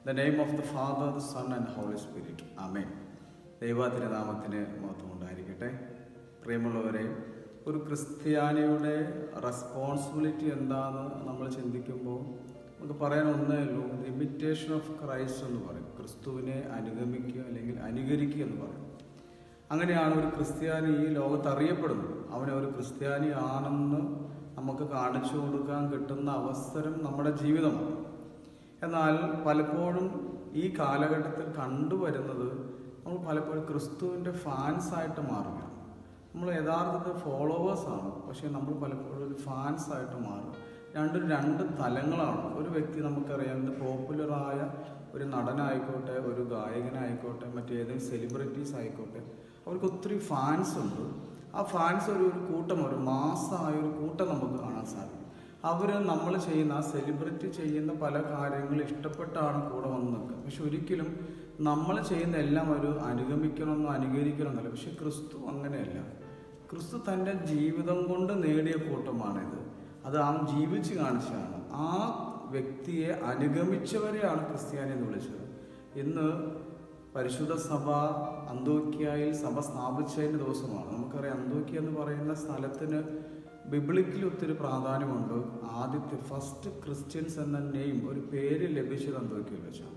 The name of the Father, the Son and the Holy Spirit. Amen. ദൈവത്തിരുനാമത്തിന് മഹത്വം ഉണ്ടായിരിക്കട്ടെ. പ്രിയമുള്ളവരെ, ഒരു ക്രിസ്ത്യാനിയുടെ റെസ്പോൺസിബിലിറ്റി എന്താണെന്ന് നമ്മൾ ചിന്തിക്കുമ്പോൾ നമുക്ക് പറയാൻ ഒന്നേ ഉള്ളൂ, ഇമിറ്റേഷൻ ഓഫ് ക്രൈസ്റ്റ് എന്ന് പറയും. ക്രിസ്തുവിനെ അനുഗമിക്കുക അല്ലെങ്കിൽ അനുകരിക്കുക എന്ന് പറയും. അങ്ങനെയാണ് ഒരു ക്രിസ്ത്യാനി ഈ ലോകത്ത് അറിയപ്പെടുന്നത്. അവനെ ഒരു ക്രിസ്ത്യാനി ആണെന്ന് നമുക്ക് കാണിച്ചു കൊടുക്കാൻ കിട്ടുന്ന അവസരം നമ്മുടെ ജീവിതമാണ്. എന്നാൽ പലപ്പോഴും ഈ കാലഘട്ടത്തിൽ കണ്ടുവരുന്നത് നമ്മൾ പലപ്പോഴും ക്രിസ്തുവിൻ്റെ ഫാൻസായിട്ട് മാറുകയാണ്. നമ്മൾ യഥാർത്ഥത്തിൽ ഫോളോവേഴ്സാണ്, പക്ഷേ നമ്മൾ പലപ്പോഴും ഒരു ഫാൻസായിട്ട് മാറും. രണ്ട് തലങ്ങളാണ്. ഒരു വ്യക്തി നമുക്കറിയാം, പോപ്പുലറായ ഒരു നടനായിക്കോട്ടെ, ഒരു ഗായകനായിക്കോട്ടെ, മറ്റേതെങ്കിലും സെലിബ്രിറ്റീസ് ആയിക്കോട്ടെ, അവർക്ക് ഒത്തിരി ഫാൻസ് ഉണ്ട്. ആ ഫാൻസ് ഒരു കൂട്ടം, ഒരു മാസമായ ഒരു കൂട്ടം നമുക്ക് കാണാൻ സാധിക്കും. അവർ നമ്മൾ ചെയ്യുന്ന, ആ സെലിബ്രിറ്റി ചെയ്യുന്ന പല കാര്യങ്ങൾ ഇഷ്ടപ്പെട്ടാണ് കൂടെ വന്ന് നിൽക്കുക. പക്ഷെ ഒരിക്കലും നമ്മൾ ചെയ്യുന്ന എല്ലാം ഒരു അനുഗമിക്കണമെന്നോ അനുകരിക്കണമെന്നല്ല. പക്ഷെ ക്രിസ്തു അങ്ങനെയല്ല. ക്രിസ്തു തൻ്റെ ജീവിതം കൊണ്ട് നേടിയ കൂട്ടമാണിത്. അത് ആ ജീവിച്ച് കാണിച്ചതാണ്. ആ വ്യക്തിയെ അനുഗമിച്ചവരെയാണ് ക്രിസ്ത്യാനി എന്ന് വിളിച്ചത്. ഇന്ന് പരിശുദ്ധ സഭ അന്തോക്യയിൽ സഭ സ്ഥാപിച്ചതിൻ്റെ ദിവസമാണ്. നമുക്കറിയാം, അന്തോക്യ എന്ന് പറയുന്ന സ്ഥലത്തിന് ബിബ്ലിക്കിൽ ഒത്തിരി പ്രാധാന്യമുണ്ട്. ആദ്യത്തെ ഫസ്റ്റ് ക്രിസ്ത്യൻസ് എന്ന നെയിം, ഒരു പേര് ലഭിച്ചത് അന്തോക്യയിൽ വെച്ചാണ്.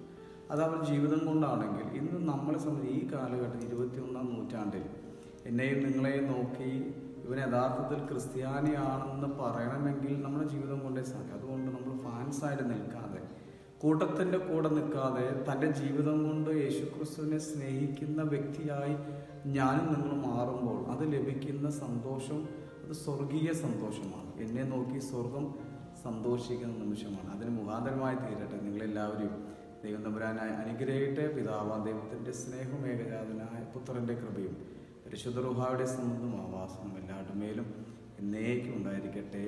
അത് അവർ ജീവിതം കൊണ്ടാണെങ്കിൽ ഇന്ന് നമ്മളെ സംബന്ധിച്ച് ഈ കാലഘട്ടത്തിൽ 21-ാം നൂറ്റാണ്ടിൽ എന്നെയും നിങ്ങളെയും നോക്കി ഇവൻ യഥാർത്ഥത്തിൽ ക്രിസ്ത്യാനിയാണെന്ന് പറയണമെങ്കിൽ നമ്മുടെ ജീവിതം കൊണ്ടേ സാധിക്കും. അതുകൊണ്ട് നമ്മൾ ഫാൻസായിട്ട് നിൽക്കാതെ, കൂട്ടത്തിൻ്റെ കൂടെ നിൽക്കാതെ, തൻ്റെ ജീവിതം കൊണ്ട് യേശുക്രിസ്തുവിനെ സ്നേഹിക്കുന്ന വ്യക്തിയായി ഞാനും നിങ്ങൾ മാറുമ്പോൾ അത് ലഭിക്കുന്ന സന്തോഷം, അത് സ്വർഗീയ സന്തോഷമാണ്. എന്നെ നോക്കി സ്വർഗം സന്തോഷിക്കുന്ന നിമിഷമാണ്. അതിന് മുഖാന്തരമായി തീരട്ടെ നിങ്ങളെല്ലാവരും. ദൈവം തമ്പുരാനായി അനുഗ്രഹിക്കട്ടെ. പിതാവാം ദൈവത്തിൻ്റെ സ്നേഹവും ഏകജാതനായ പുത്രൻ്റെ കൃപയും പരിശുദ്ധ റൂഹായുടെ സംബന്ധം ആവാസവും എല്ലാവരുടെ മേലും എന്നേക്കും ഉണ്ടായിരിക്കട്ടെ.